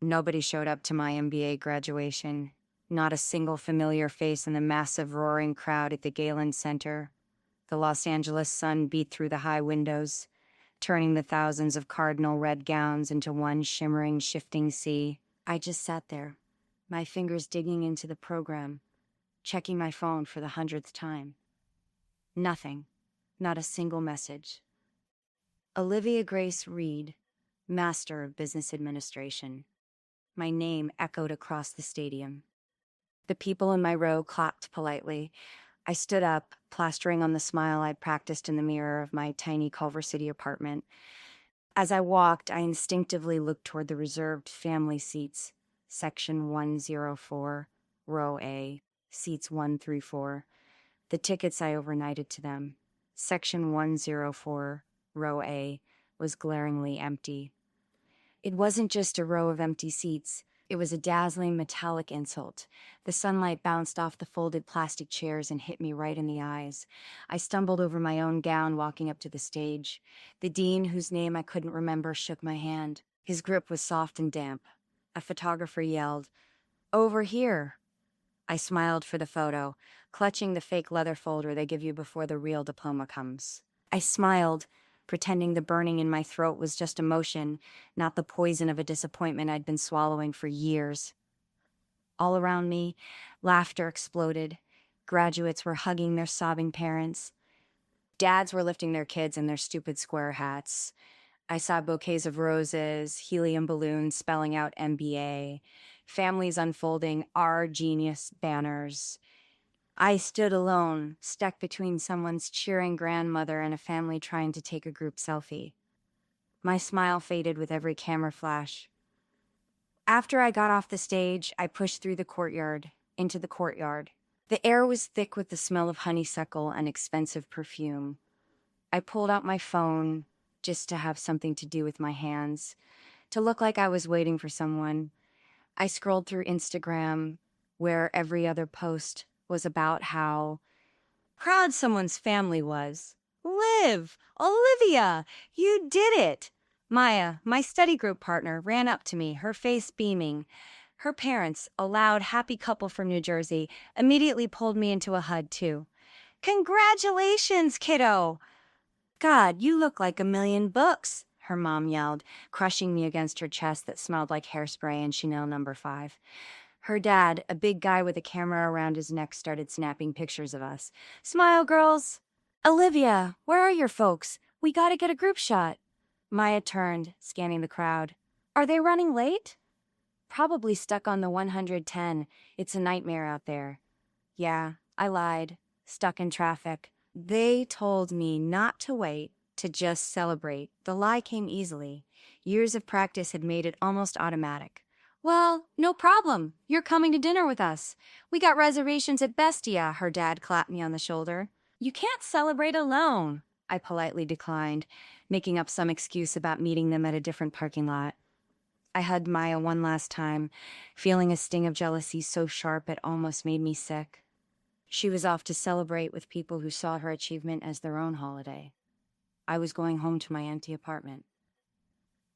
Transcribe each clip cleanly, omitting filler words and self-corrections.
Nobody showed up to my MBA graduation. Not a single familiar face in the massive roaring crowd at the Galen Center. The Los Angeles sun beat through the high windows, turning the thousands of cardinal red gowns into one shimmering, shifting sea. I just sat there, my fingers digging into the program, checking my phone for the 100th time. Nothing. Not a single message. Olivia Grace Reed, Master of Business Administration. My name echoed across the stadium. The people in my row clapped politely. I stood up, plastering on the smile I'd practiced in the mirror of my tiny Culver City apartment. As I walked, I instinctively looked toward the reserved family seats, Section 104, Row A, seats 1 through 4. The tickets I overnighted to them, Section 104, Row A, was glaringly empty. It wasn't just a row of empty seats. It was a dazzling metallic insult. The sunlight bounced off the folded plastic chairs and hit me right in the eyes. I stumbled over my own gown walking up to the stage. The dean, whose name I couldn't remember, shook my hand. His grip was soft and damp. A photographer yelled, "Over here." I smiled for the photo, clutching the fake leather folder they give you before the real diploma comes. I smiled, pretending the burning in my throat was just emotion, not the poison of a disappointment I'd been swallowing for years. All around me, laughter exploded. Graduates were hugging their sobbing parents. Dads were lifting their kids in their stupid square hats. I saw bouquets of roses, helium balloons spelling out MBA, families unfolding our genius banners. I stood alone, stuck between someone's cheering grandmother and a family trying to take a group selfie. My smile faded with every camera flash. After I got off the stage, I pushed through the courtyard, into the courtyard. The air was thick with the smell of honeysuckle and expensive perfume. I pulled out my phone just to have something to do with my hands, to look like I was waiting for someone. I scrolled through Instagram, where every other post was about how proud someone's family was. Liv, Olivia, you did it! Maya, my study group partner, ran up to me, her face beaming. Her parents, a loud, happy couple from New Jersey, immediately pulled me into a hug, too. Congratulations, kiddo! God, you look like 1,000,000 books, her mom yelled, crushing me against her chest that smelled like hairspray and Chanel No. 5. Her dad, a big guy with a camera around his neck, started snapping pictures of us. Smile, girls! Olivia, where are your folks? We gotta get a group shot. Maya turned, scanning the crowd. Are they running late? Probably stuck on the 110. It's a nightmare out there. Yeah, I lied. Stuck in traffic. They told me not to wait, to just celebrate. The lie came easily. Years of practice had made it almost automatic. Well, no problem. You're coming to dinner with us. We got reservations at Bestia, her dad clapped me on the shoulder. You can't celebrate alone, I politely declined, making up some excuse about meeting them at a different parking lot. I hugged Maya one last time, feeling a sting of jealousy so sharp it almost made me sick. She was off to celebrate with people who saw her achievement as their own holiday. I was going home to my empty apartment.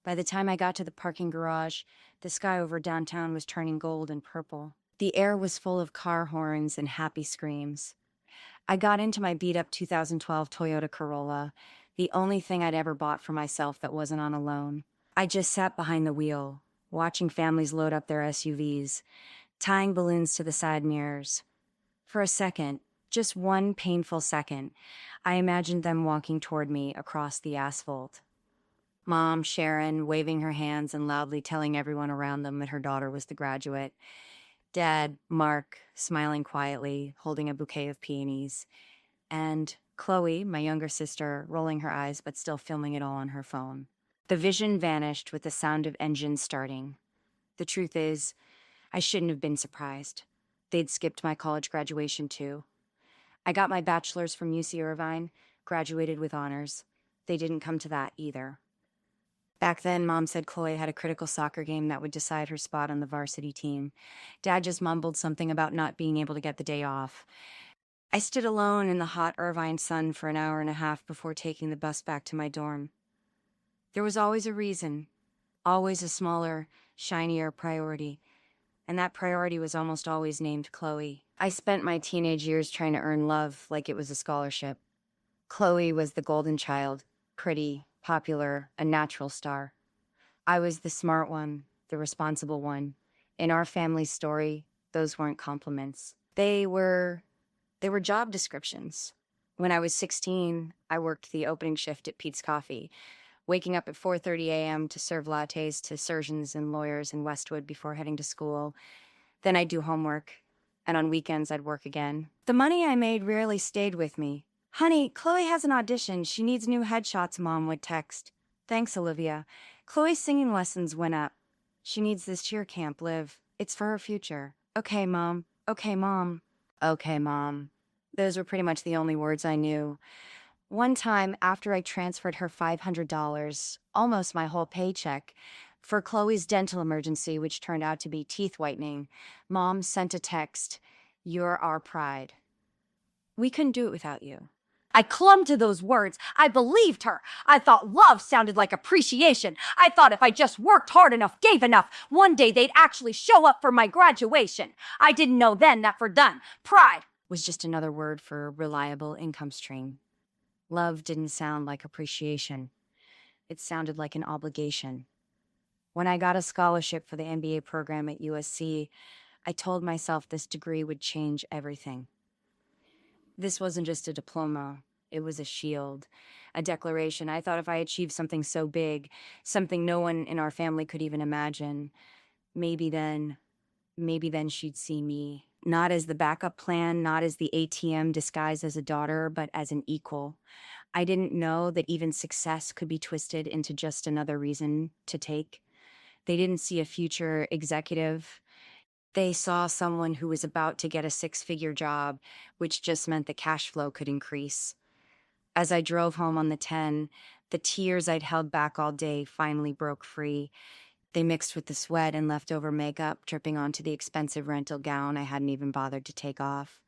By the time I got to the parking garage, the sky over downtown was turning gold and purple. The air was full of car horns and happy screams. I got into my beat-up 2012 Toyota Corolla, the only thing I'd ever bought for myself that wasn't on a loan. I just sat behind the wheel, watching families load up their SUVs, tying balloons to the side mirrors. For a second, just one painful second, I imagined them walking toward me across the asphalt. Mom, Sharon, waving her hands and loudly telling everyone around them that her daughter was the graduate. Dad, Mark, smiling quietly, holding a bouquet of peonies. And Chloe, my younger sister, rolling her eyes but still filming it all on her phone. The vision vanished with the sound of engines starting. The truth is, I shouldn't have been surprised. They'd skipped my college graduation too. I got my bachelor's from UC Irvine, graduated with honors. They didn't come to that either. Back then, Mom said Chloe had a critical soccer game that would decide her spot on the varsity team. Dad just mumbled something about not being able to get the day off. I stood alone in the hot Irvine sun for an hour and a half before taking the bus back to my dorm. There was always a reason, always a smaller, shinier priority. And that priority was almost always named Chloe. I spent my teenage years trying to earn love like it was a scholarship. Chloe was the golden child, pretty, popular, a natural star. I was the smart one, the responsible one. In our family's story, those weren't compliments. They were job descriptions. When I was 16, I worked the opening shift at Pete's Coffee, waking up at 4:30 a.m. to serve lattes to surgeons and lawyers in Westwood before heading to school. Then I'd do homework, and on weekends I'd work again. The money I made rarely stayed with me. Honey, Chloe has an audition. She needs new headshots, Mom would text. Thanks, Olivia. Chloe's singing lessons went up. She needs this cheer camp, Liv. It's for her future. Okay, Mom. Okay, Mom. Okay, Mom. Those were pretty much the only words I knew. One time, after I transferred her $500, almost my whole paycheck, for Chloe's dental emergency, which turned out to be teeth whitening, Mom sent a text, "You're our pride. We couldn't do it without you." I clung to those words. I believed her. I thought love sounded like appreciation. I thought if I just worked hard enough, gave enough, one day they'd actually show up for my graduation. I didn't know then that for them, pride was just another word for reliable income stream. Love didn't sound like appreciation. It sounded like an obligation. When I got a scholarship for the MBA program at USC, I told myself this degree would change everything. This wasn't just a diploma. It was a shield, a declaration. I thought if I achieved something so big, something no one in our family could even imagine, maybe then she'd see me. Not as the backup plan, not as the ATM disguised as a daughter, but as an equal. I didn't know that even success could be twisted into just another reason to take. They didn't see a future executive. They saw someone who was about to get a six-figure job, which just meant the cash flow could increase. As I drove home on the 10, the tears I'd held back all day finally broke free. They mixed with the sweat and leftover makeup dripping onto the expensive rental gown I hadn't even bothered to take off.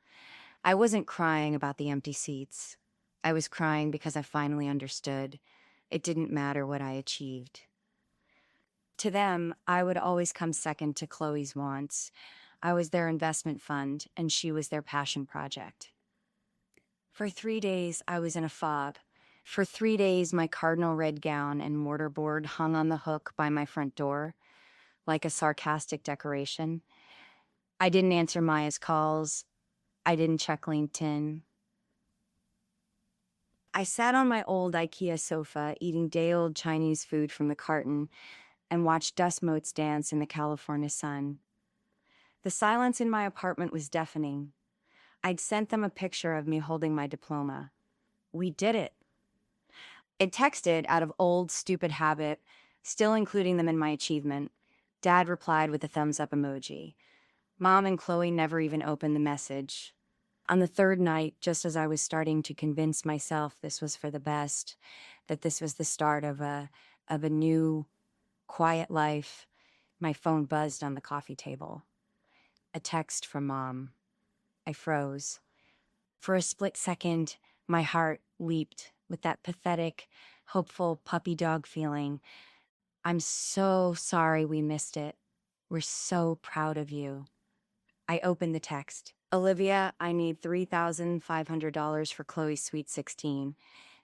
I wasn't crying about the empty seats. I was crying because I finally understood. It didn't matter what I achieved. To them, I would always come second to Chloe's wants. I was their investment fund, and she was their passion project. For 3 days, I was in a fog. For 3 days, my cardinal red gown and mortarboard hung on the hook by my front door, like a sarcastic decoration. I didn't answer Maya's calls. I didn't check LinkedIn. I sat on my old IKEA sofa, eating day-old Chinese food from the carton, and watched dust motes dance in the California sun. The silence in my apartment was deafening. I'd sent them a picture of me holding my diploma. We did it. It texted out of old, stupid habit, still including them in my achievement. Dad replied with a thumbs-up emoji. Mom and Chloe never even opened the message. On the third night, just as I was starting to convince myself this was for the best, that this was the start of a new, quiet life, my phone buzzed on the coffee table. A text from Mom. I froze. For a split second, my heart leaped with that pathetic, hopeful puppy dog feeling. "I'm so sorry we missed it. We're so proud of you." I opened the text. "Olivia, I need $3,500 for Chloe's Sweet 16.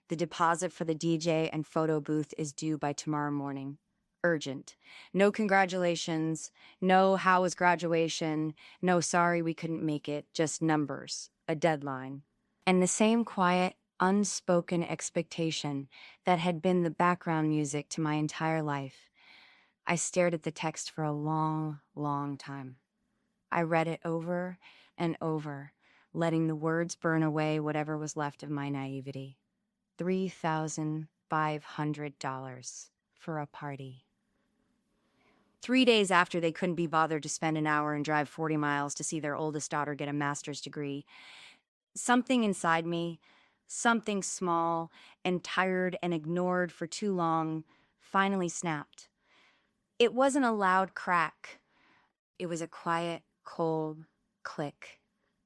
The deposit for the DJ and photo booth is due by tomorrow morning. Urgent. No congratulations. No how was graduation. No sorry we couldn't make it. Just numbers. A deadline." And the same quiet, unspoken expectation that had been the background music to my entire life. I stared at the text for a long, long time. I read it over and over, letting the words burn away whatever was left of my naivety. $3,500 for a party. 3 days after they couldn't be bothered to spend an hour and drive 40 miles to see their oldest daughter get a master's degree, something inside me, something small and tired and ignored for too long, finally snapped. It wasn't a loud crack. It was a quiet, cold click,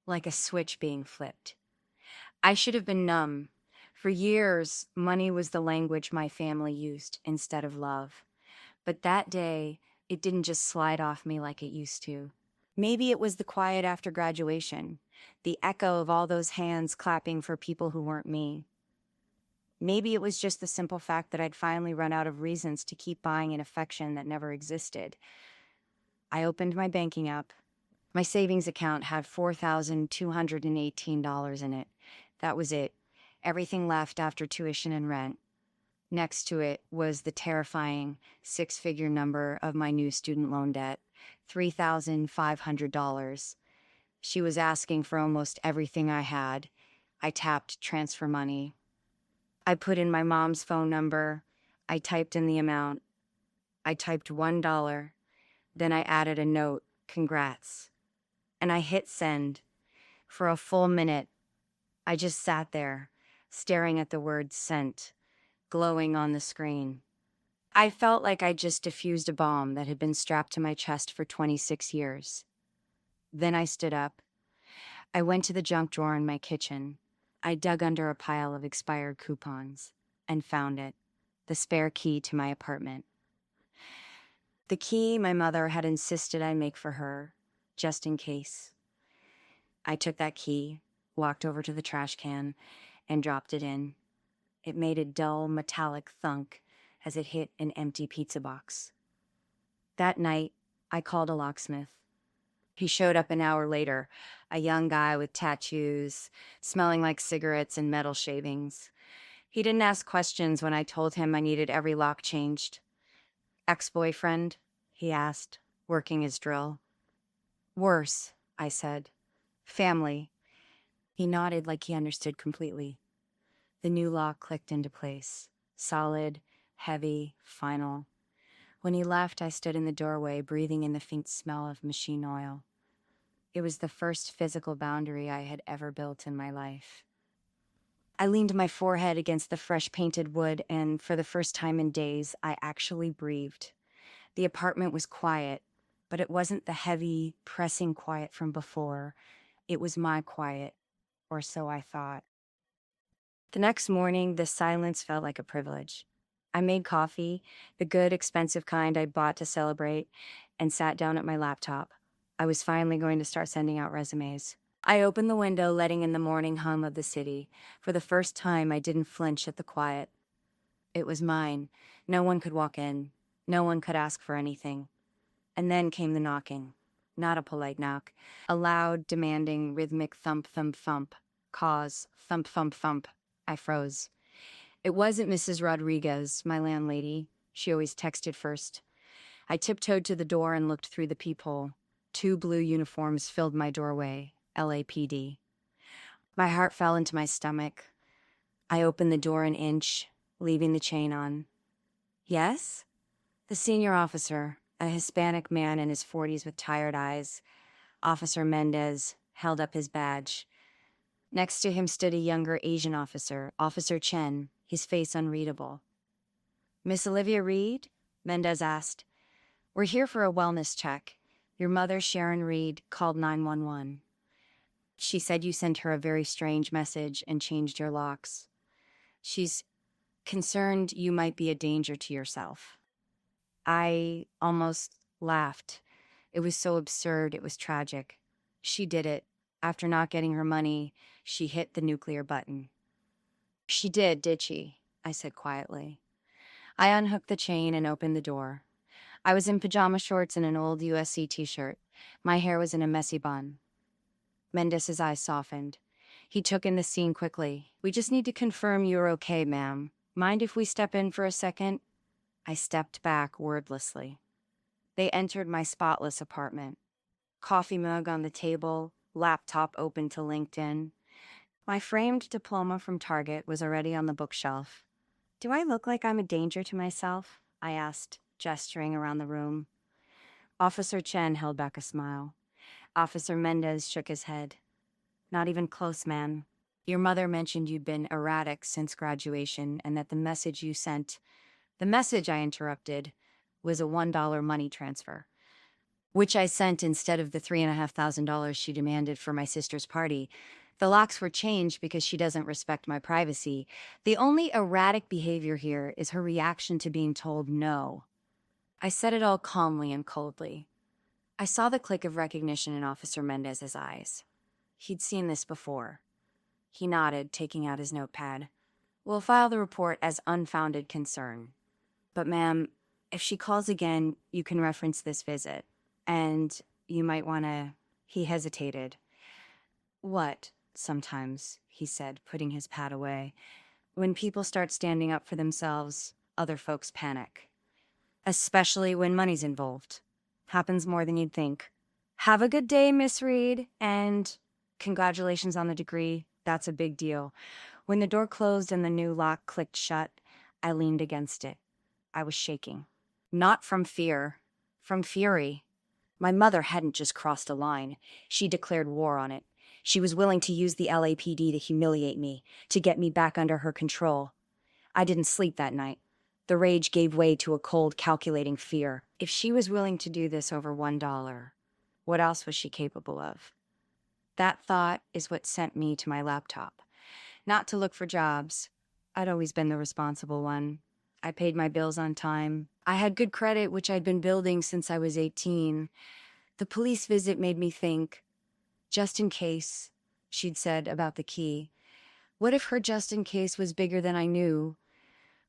like a switch being flipped. I should have been numb. For years, money was the language my family used instead of love. But that day, It didn't just slide off me like it used to. Maybe it was the quiet after graduation, the echo of all those hands clapping for people who weren't me. Maybe it was just the simple fact that I'd finally run out of reasons to keep buying an affection that never existed. I opened my banking app. My savings account had $4,218 in it. That was it. Everything left after tuition and rent. Next to it was the terrifying six-figure number of my new student loan debt, $3,500. She was asking for almost everything I had. I tapped transfer money. I put in my mom's phone number. I typed in the amount. I typed $1. Then I added a note, congrats. And I hit send. For a full minute, I just sat there, staring at the word sent, glowing on the screen. I felt like I just diffused a bomb that had been strapped to my chest for 26 years. Then I stood up. I went to the junk drawer in my kitchen. I dug under a pile of expired coupons and found it, the spare key to my apartment. The key my mother had insisted I make for her, just in case. I took that key, walked over to the trash can, and dropped it in. It made a dull, metallic thunk as it hit an empty pizza box. That night, I called a locksmith. He showed up an hour later, a young guy with tattoos, smelling like cigarettes and metal shavings. He didn't ask questions when I told him I needed every lock changed. Ex-boyfriend? He asked, working his drill. Worse, I said. Family. He nodded like he understood completely. The new lock clicked into place. Solid, heavy, final. When he left, I stood in the doorway, breathing in the faint smell of machine oil. It was the first physical boundary I had ever built in my life. I leaned my forehead against the fresh painted wood, and for the first time in days, I actually breathed. The apartment was quiet, but it wasn't the heavy, pressing quiet from before. It was my quiet, or so I thought. The next morning, the silence felt like a privilege. I made coffee, the good, expensive kind I'd bought to celebrate, and sat down at my laptop. I was finally going to start sending out resumes. I opened the window, letting in the morning hum of the city. For the first time, I didn't flinch at the quiet. It was mine. No one could walk in. No one could ask for anything. And then came the knocking. Not a polite knock. A loud, demanding, rhythmic thump, thump, thump. Cause, thump, thump, thump. I froze. It wasn't Mrs. Rodriguez, my landlady. She always texted first. I tiptoed to the door and looked through the peephole. 2 blue uniforms filled my doorway. LAPD. My heart fell into my stomach. I opened the door an inch, leaving the chain on. Yes? The senior officer, a Hispanic man in his 40s with tired eyes. Officer Mendez held up his badge. Next to him stood a younger Asian officer, Officer Chen, his face unreadable. Miss Olivia Reed? Mendez asked. We're here for a wellness check. Your mother, Sharon Reed, called 911. She said you sent her a very strange message and changed your locks. She's concerned you might be a danger to yourself. I almost laughed. It was so absurd, it was tragic. She did it. After not getting her money, she hit the nuclear button. She did she? I said quietly. I unhooked the chain and opened the door. I was in pajama shorts and an old USC t-shirt. My hair was in a messy bun. Mendez's eyes softened. He took in the scene quickly. We just need to confirm you're okay, ma'am. Mind if we step in for a second? I stepped back wordlessly. They entered my spotless apartment. Coffee mug on the table, laptop open to LinkedIn. My framed diploma from Target was already on the bookshelf. Do I look like I'm a danger to myself? I asked, gesturing around the room. Officer Chen held back a smile. Officer Mendez shook his head. Not even close, man. Your mother mentioned you'd been erratic since graduation and that the message you sent— The message, I interrupted, was a $1 money transfer, which I sent instead of the $3,500 she demanded for my sister's party. The locks were changed because she doesn't respect my privacy. The only erratic behavior here is her reaction to being told no. I said it all calmly and coldly. I saw the click of recognition in Officer Mendez's eyes. He'd seen this before. He nodded, taking out his notepad. We'll file the report as unfounded concern. But ma'am, if she calls again, you can reference this visit. And you might want to... He hesitated. What? Sometimes, he said, putting his pad away. When people start standing up for themselves, other folks panic. Especially when money's involved. Happens more than you'd think. Have a good day, Miss Reed, and congratulations on the degree. That's a big deal. When the door closed and the new lock clicked shut, I leaned against it. I was shaking. Not from fear, from fury. My mother hadn't just crossed a line. She declared war on it. She was willing to use the LAPD to humiliate me, to get me back under her control. I didn't sleep that night. The rage gave way to a cold, calculating fear. If she was willing to do this over $1, what else was she capable of? That thought is what sent me to my laptop. Not to look for jobs. I'd always been the responsible one. I paid my bills on time. I had good credit, which I'd been building since I was 18. The police visit made me think, just in case, she'd said about the key. What if her just in case was bigger than I knew?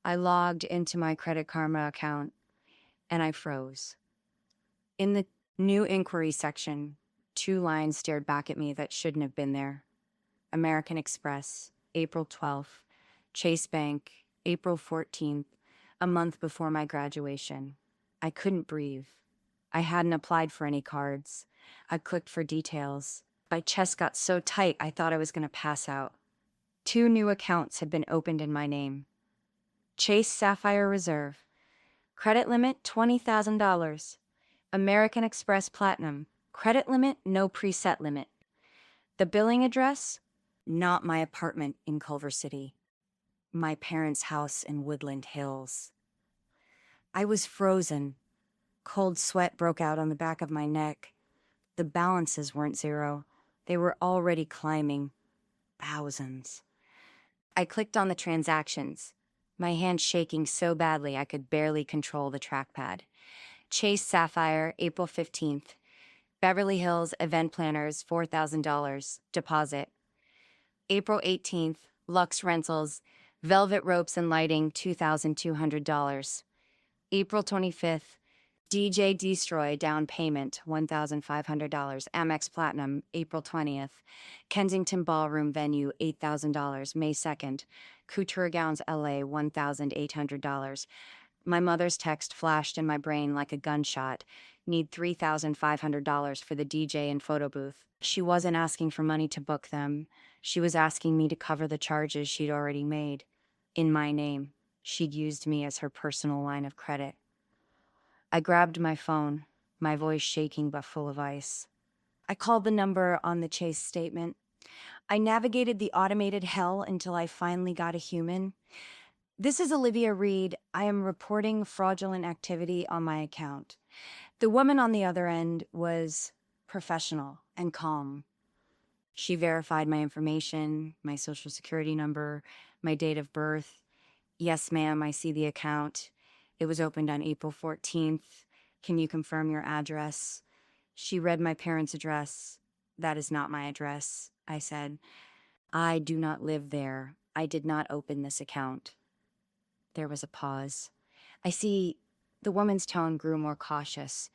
I logged into my Credit Karma account, and I froze. In the new inquiry section, 2 lines stared back at me that shouldn't have been there. American Express, April 12th. Chase Bank, April 14th, a month before my graduation. I couldn't breathe. I hadn't applied for any cards. I clicked for details. My chest got so tight I thought I was going to pass out. 2 new accounts had been opened in my name. Chase Sapphire Reserve. Credit limit $20,000. American Express Platinum. Credit limit no preset limit. The billing address? Not my apartment in Culver City. My parents' house in Woodland Hills. I was frozen. Cold sweat broke out on the back of my neck. The balances weren't zero. They were already climbing. Thousands. I clicked on the transactions, my hand shaking so badly I could barely control the trackpad. Chase Sapphire, April 15th. Beverly Hills Event Planners, $4,000. Deposit. April 18th. Lux Rentals, Velvet Ropes and Lighting, $2,200. April 25th. DJ Destroy, down payment, $1,500. Amex Platinum, April 20th. Kensington Ballroom Venue, $8,000. May 2nd. Couture Gowns LA, $1,800. My mother's text flashed in my brain like a gunshot. Need $3,500 for the DJ and photo booth. She wasn't asking for money to book them. She was asking me to cover the charges she'd already made. In my name. She'd used me as her personal line of credit. I grabbed my phone, my voice shaking but full of ice. I called the number on the Chase statement. I navigated the automated hell until I finally got a human. This is Olivia Reed. I am reporting fraudulent activity on my account. The woman on the other end was professional and calm. She verified my information, my social security number, my date of birth. Yes, ma'am, I see the account. It was opened on April 14th. Can you confirm your address? She read my parents' address. That is not my address, I said. I do not live there. I did not open this account. There was a pause. I see the woman's tone grew more cautious.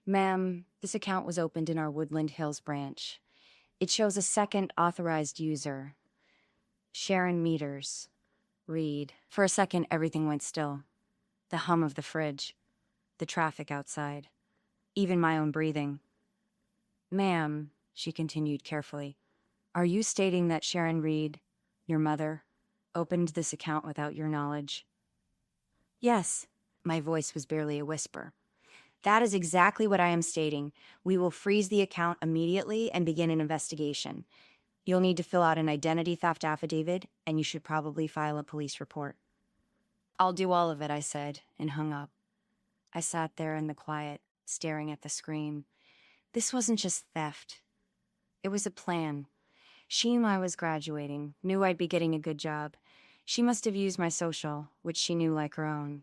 Ma'am, this account was opened in our Woodland Hills branch. It shows a second authorized user. Sharon Meters. Reed. For a second, everything went still. The hum of the fridge. The traffic outside. Even my own breathing. Ma'am, she continued carefully, are you stating that Sharon Reed, your mother, opened this account without your knowledge? Yes. My voice was barely a whisper. That is exactly what I am stating. We will freeze the account immediately and begin an investigation. You'll need to fill out an identity theft affidavit, and you should probably file a police report. I'll do all of it, I said, and hung up. I sat there in the quiet, staring at the screen. This wasn't just theft. It was a plan. She knew I was graduating, knew I'd be getting a good job. She must have used my social, which she knew like her own.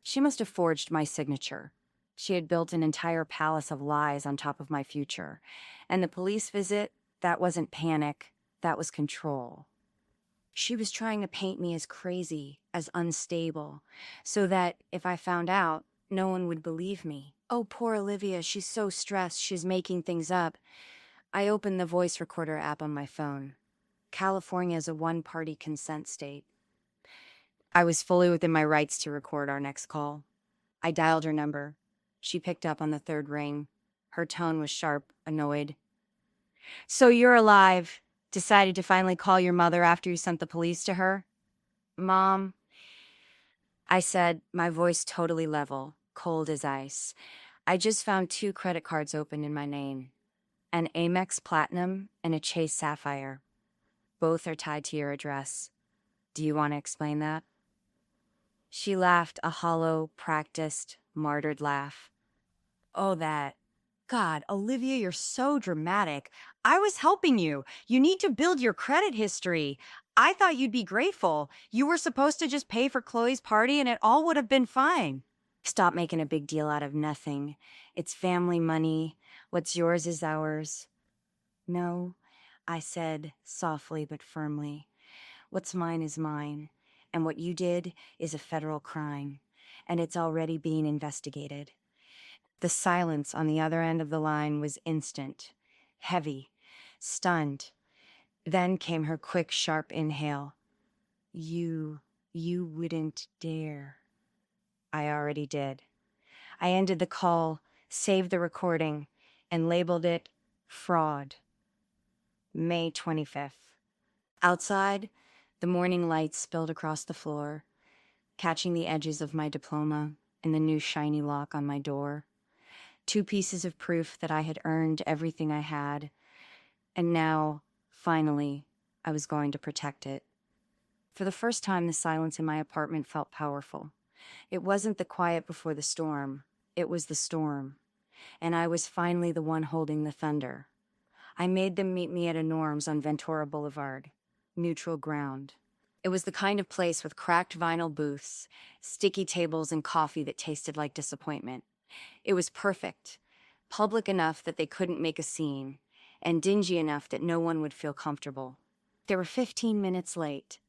She must have forged my signature. She had built an entire palace of lies on top of my future. And the police visit, that wasn't panic, that was control. She was trying to paint me as crazy, as unstable, so that if I found out, no one would believe me. Oh, poor Olivia, she's so stressed, she's making things up. I opened the voice recorder app on my phone. California is a one-party consent state. I was fully within my rights to record our next call. I dialed her number. She picked up on the third ring. Her tone was sharp, annoyed. "So you're alive. Decided to finally call your mother after you sent the police to her?" "Mom," I said, my voice totally level, cold as ice. "I just found 2 credit cards open in my name. An Amex Platinum and a Chase Sapphire. Both are tied to your address. Do you want to explain that?" She laughed a hollow, practiced, martyred laugh. "Oh, that. God, Olivia, you're so dramatic. I was helping you. You need to build your credit history. I thought you'd be grateful. You were supposed to just pay for Chloe's party and it all would have been fine." "Stop making a big deal out of nothing. It's family money. What's yours is ours." "No," I said, softly but firmly. "What's mine is mine. And what you did is a federal crime. And it's already being investigated." The silence on the other end of the line was instant, heavy, stunned. Then came her quick, sharp inhale. You wouldn't dare." I already did. I ended the call, saved the recording, and labeled it fraud. May 25th. Outside, the morning light spilled across the floor, catching the edges of my diploma and the new shiny lock on my door. 2 pieces of proof that I had earned everything I had, and now, finally, I was going to protect it. For the first time, the silence in my apartment felt powerful. It wasn't the quiet before the storm, it was the storm, and I was finally the one holding the thunder. I made them meet me at a Norm's on Ventura Boulevard, neutral ground. It was the kind of place with cracked vinyl booths, sticky tables, and coffee that tasted like disappointment. It was perfect, public enough that they couldn't make a scene, and dingy enough that no one would feel comfortable. They were 15 minutes late.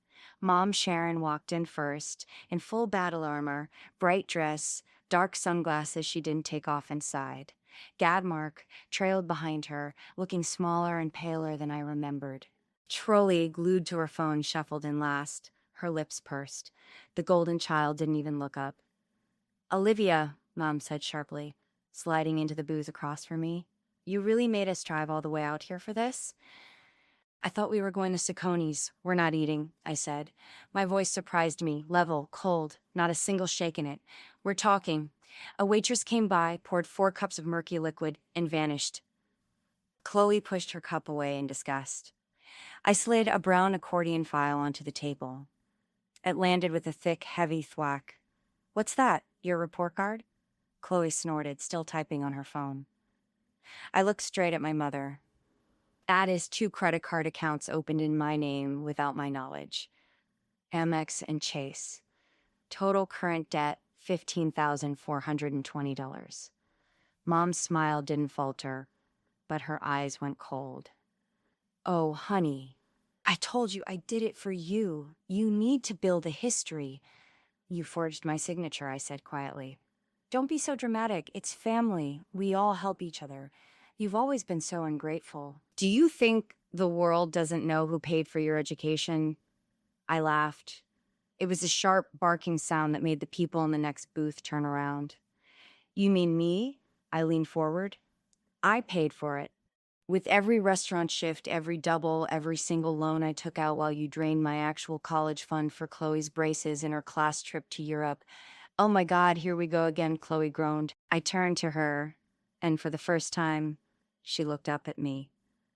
Mom Sharon walked in first, in full battle armor, bright dress, dark sunglasses she didn't take off inside. Gadmark trailed behind her, looking smaller and paler than I remembered. Trolley, glued to her phone, shuffled in last, her lips pursed. The golden child didn't even look up. "Olivia," Mom said sharply, sliding into the booth across from me. "You really made us drive all the way out here for this?" "I thought we were going to Sacconi's. We're not eating," I said. My voice surprised me, level, cold, not a single shake in it. "We're talking." A waitress came by, poured 4 cups of murky liquid, and vanished. Chloe pushed her cup away in disgust. I slid a brown accordion file onto the table. It landed with a thick, heavy thwack. "What's that? Your report card?" Chloe snorted, still typing on her phone. I looked straight at my mother. "That is 2 credit card accounts opened in my name without my knowledge. Amex and Chase. Total current debt, $15,420. Mom's smile didn't falter, but her eyes went cold. "Oh, honey, I told you I did it for you. You need to build a history." "You forged my signature," I said quietly. "Don't be so dramatic. It's family. We all help each other. You've always been so ungrateful." "Do you think the world doesn't know who paid for your education?" I laughed. It was a sharp, barking sound that made the people in the next booth turn around. "You mean me?" I leaned forward. "I paid for it. With every restaurant shift, every double, every single loan I took out while you drained my actual college fund for Chloe's braces and her class trip to Europe." "Oh my God, here we go again," Chloe groaned. I turned to her, and for the first time, she looked up at me.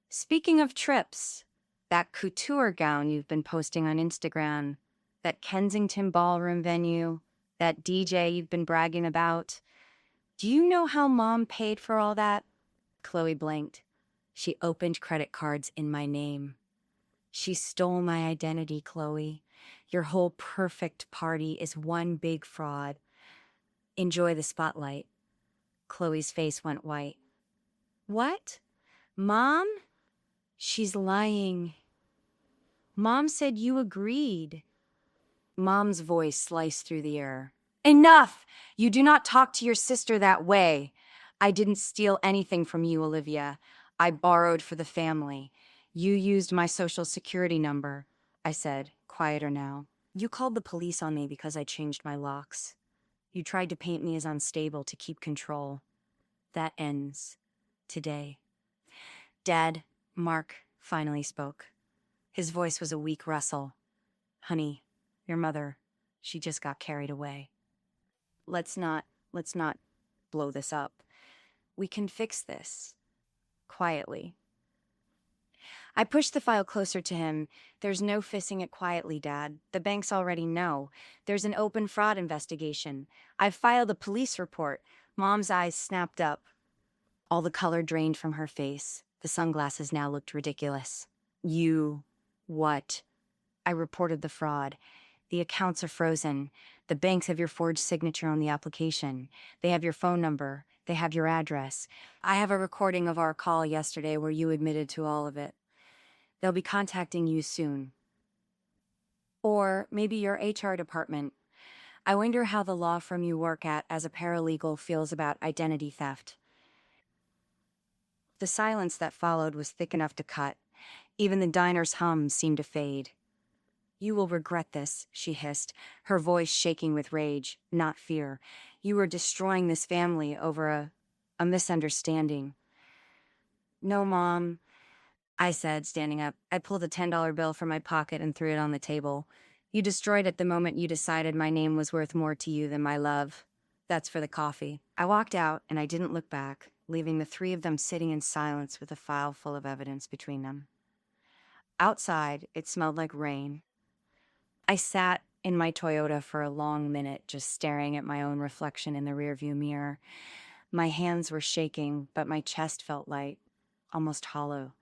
"Speaking of trips, that couture gown you've been posting on Instagram, that Kensington ballroom venue, that DJ you've been bragging about. Do you know how Mom paid for all that?" Chloe blinked. "She opened credit cards in my name." "She stole my identity, Chloe. Your whole perfect party is one big fraud. Enjoy the spotlight." Chloe's face went white. What? Mom? She's lying. Mom said you agreed. Mom's voice sliced through the air. Enough! You do not talk to your sister that way. I didn't steal anything from you, Olivia. I borrowed for the family. You used my social security number, I said, quieter now. You called the police on me because I changed my locks. You tried to paint me as unstable to keep control. That ends today. Dad, Mark finally spoke. His voice was a weak rustle. Honey, your mother, she just got carried away. Let's not blow this up. We can fix this. Quietly. I pushed the file closer to him. There's no fixing it quietly, Dad. The banks already know. There's an open fraud investigation. I've filed a police report. Mom's eyes snapped up. All the color drained from her face. The sunglasses now looked ridiculous. You... what? I reported the fraud. The accounts are frozen. The banks have your forged signature on the application. They have your phone number. They have your address. I have a recording of our call yesterday where you admitted to all of it. They'll be contacting you soon. Or maybe your HR department. I wonder how the law firm you work at as a paralegal feels about identity theft. The silence that followed was thick enough to cut. Even the diner's hum seemed to fade. You will regret this, she hissed, her voice shaking with rage, not fear. You are destroying this family over a misunderstanding. No, Mom, I said, standing up. I pulled a $10 bill from my pocket and threw it on the table. You destroyed it the moment you decided my name was worth more to you than my love. That's for the coffee. I walked out, and I didn't look back, leaving the three of them sitting in silence with a file full of evidence between them. Outside, it smelled like rain. I sat in my Toyota for a long minute, just staring at my own reflection in the rearview mirror. My hands were shaking, but my chest felt light, almost hollow,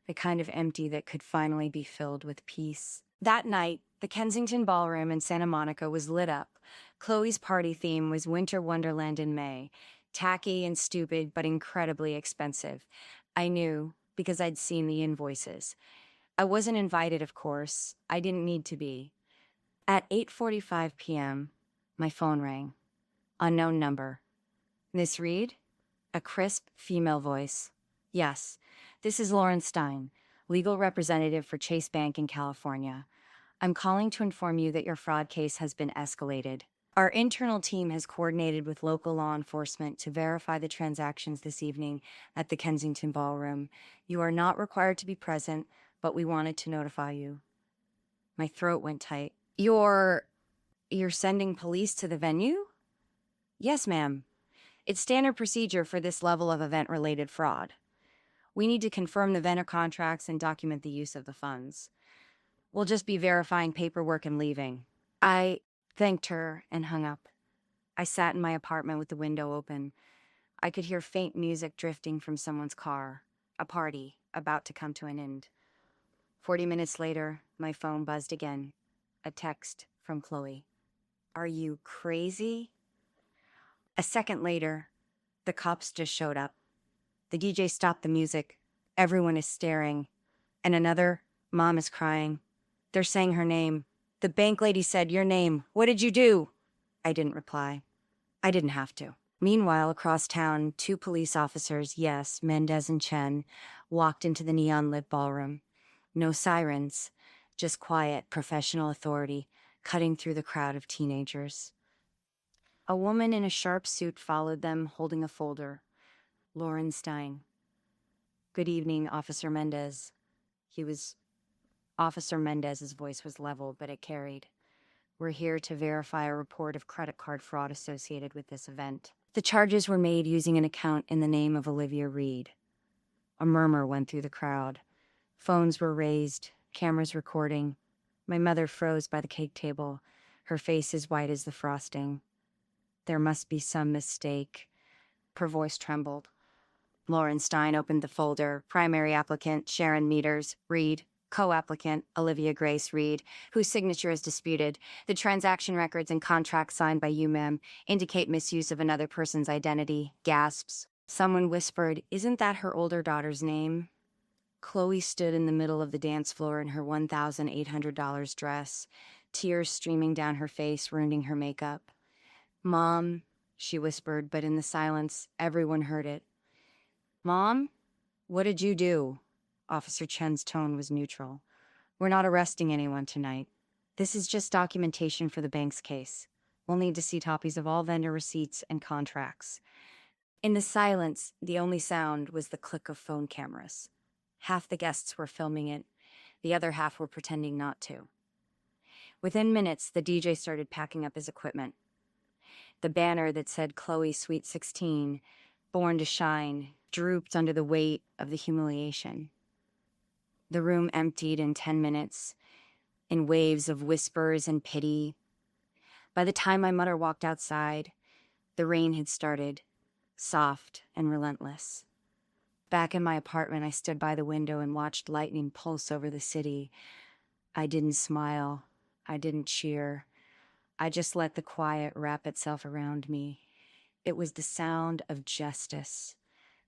the kind of empty that could finally be filled with peace. That night, the Kensington Ballroom in Santa Monica was lit up. Chloe's party theme was Winter Wonderland in May, tacky and stupid, but incredibly expensive. I knew, because I'd seen the invoices. I wasn't invited, of course. I didn't need to be. At 8:45 p.m., my phone rang. Unknown number. Miss Reed? A crisp female voice. Yes, this is Lauren Stein, legal representative for Chase Bank in California. I'm calling to inform you that your fraud case has been escalated. Our internal team has coordinated with local law enforcement to verify the transactions this evening at the Kensington Ballroom. You are not required to be present, but we wanted to notify you. My throat went tight. You're sending police to the venue? Yes, ma'am. It's standard procedure for this level of event-related fraud. We need to confirm the vendor contracts and document the use of the funds. We'll just be verifying paperwork and leaving. I thanked her and hung up. I sat in my apartment with the window open. I could hear faint music drifting from someone's car, a party about to come to an end. 40 minutes later, my phone buzzed again. A text from Chloe. Are you crazy? A second later, the cops just showed up. The DJ stopped the music. Everyone is staring. And another, Mom is crying. They're saying her name. The bank lady said your name. What did you do? I didn't reply. I didn't have to. Meanwhile, across town, two police officers, yes, Mendez and Chen, walked into the neon-lit ballroom. No sirens, just quiet, professional authority, cutting through the crowd of teenagers. A woman in a sharp suit followed them, holding a folder. Lauren Stein. Good evening, Officer Mendez. Officer Mendez's voice was level, but it carried. We're here to verify a report of credit card fraud associated with this event. The charges were made using an account in the name of Olivia Reed. A murmur went through the crowd. Phones were raised, cameras recording. My mother froze by the cake table, her face as white as the frosting. There must be some mistake. Her voice trembled. Lauren Stein opened the folder. Primary applicant, Sharon Meters, Reed. Co-applicant, Olivia Grace Reed, whose signature is disputed. The transaction records and contracts signed by you, ma'am, indicate misuse of another person's identity. Gasps. Someone whispered, "Isn't that her older daughter's name?" Chloe stood in the middle of the dance floor in her $1,800 dress, tears streaming down her face, ruining her makeup. "Mom," she whispered, but in the silence, everyone heard it. "Mom, what did you do?" Officer Chen's tone was neutral. "We're not arresting anyone tonight. This is just documentation for the bank's case. We'll need to see copies of all vendor receipts and contracts." In the silence, the only sound was the click of phone cameras. Half the guests were filming it. The other half were pretending not to. Within minutes, the DJ started packing up his equipment. The banner that said Chloe Sweet 16, Born to Shine, drooped under the weight of the humiliation. The room emptied in 10 minutes, in waves of whispers and pity. By the time my mother walked outside, the rain had started, soft and relentless. Back in my apartment, I stood by the window and watched lightning pulse over the city. I didn't smile. I didn't cheer. I just let the quiet wrap itself around me. It was the sound of justice,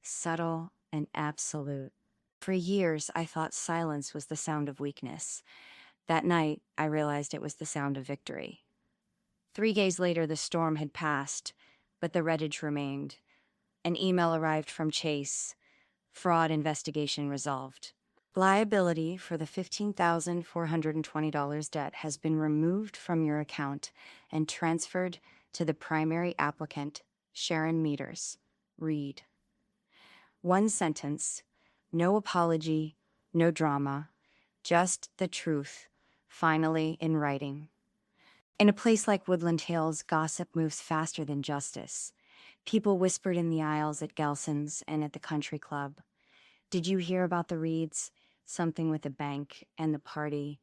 subtle and absolute. For years, I thought silence was the sound of weakness. That night, I realized it was the sound of victory. 3 days later, the storm had passed, but the wreckage remained. An email arrived from Chase. Fraud investigation resolved. Liability for the $15,420 debt has been removed from your account and transferred to the primary applicant, Sharon Meters. Read. One sentence, no apology, no drama, just the truth, finally in writing. In a place like Woodland Hills, gossip moves faster than justice. People whispered in the aisles at Gelson's and at the country club. "Did you hear about the Reeds? Something with the bank and the party."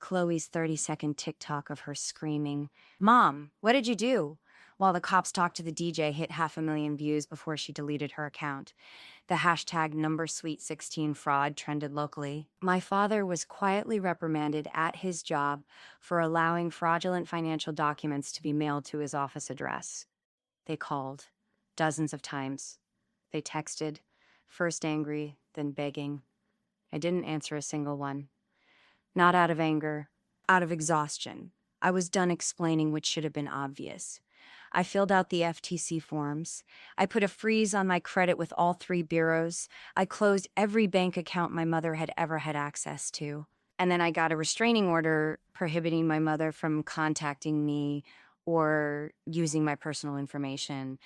Chloe's 30-second TikTok of her screaming, "Mom, what did you do?" while the cops talked to the DJ hit 500,000 views before she deleted her account. The hashtag #SweetSixteen fraud trended locally. My father was quietly reprimanded at his job for allowing fraudulent financial documents to be mailed to his office address. They called, dozens of times. They texted, first angry, then begging. I didn't answer a single one. Not out of anger, out of exhaustion. I was done explaining what should have been obvious. I filled out the FTC forms. I put a freeze on my credit with all 3 bureaus. I closed every bank account my mother had ever had access to. And then I got a restraining order prohibiting my mother from contacting me or using my personal information.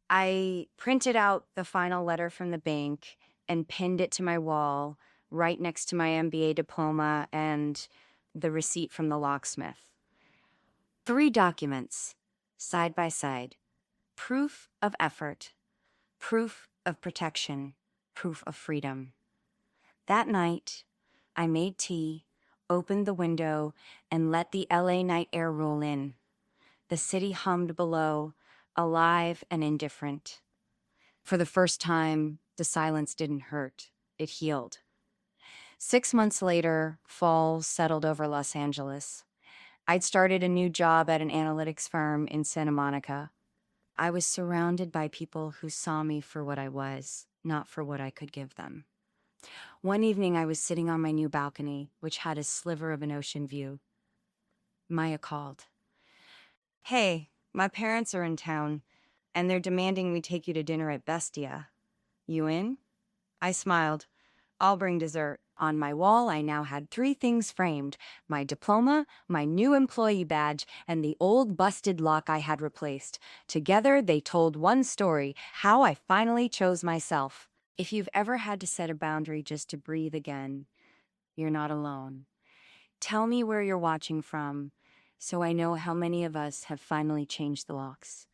I printed out the final letter from the bank and pinned it to my wall right next to my MBA diploma and the receipt from the locksmith. 3 documents, side by side. Proof of effort, proof of protection, proof of freedom. That night, I made tea, opened the window, and let the LA night air roll in. The city hummed below, alive and indifferent. For the first time, the silence didn't hurt. It healed. 6 months later, fall settled over Los Angeles. I'd started a new job at an analytics firm in Santa Monica. I was surrounded by people who saw me for what I was, not for what I could give them. One evening, I was sitting on my new balcony, which had a sliver of an ocean view. Maya called. "Hey, my parents are in town, and they're demanding we take you to dinner at Bestia. You in?" I smiled. "I'll bring dessert." On my wall, I now had 3 things framed: my diploma, my new employee badge, and the old busted lock I had replaced. Together, they told one story: how I finally chose myself. If you've ever had to set a boundary just to breathe again, you're not alone. Tell me where you're watching from, so I know how many of us have finally changed the locks.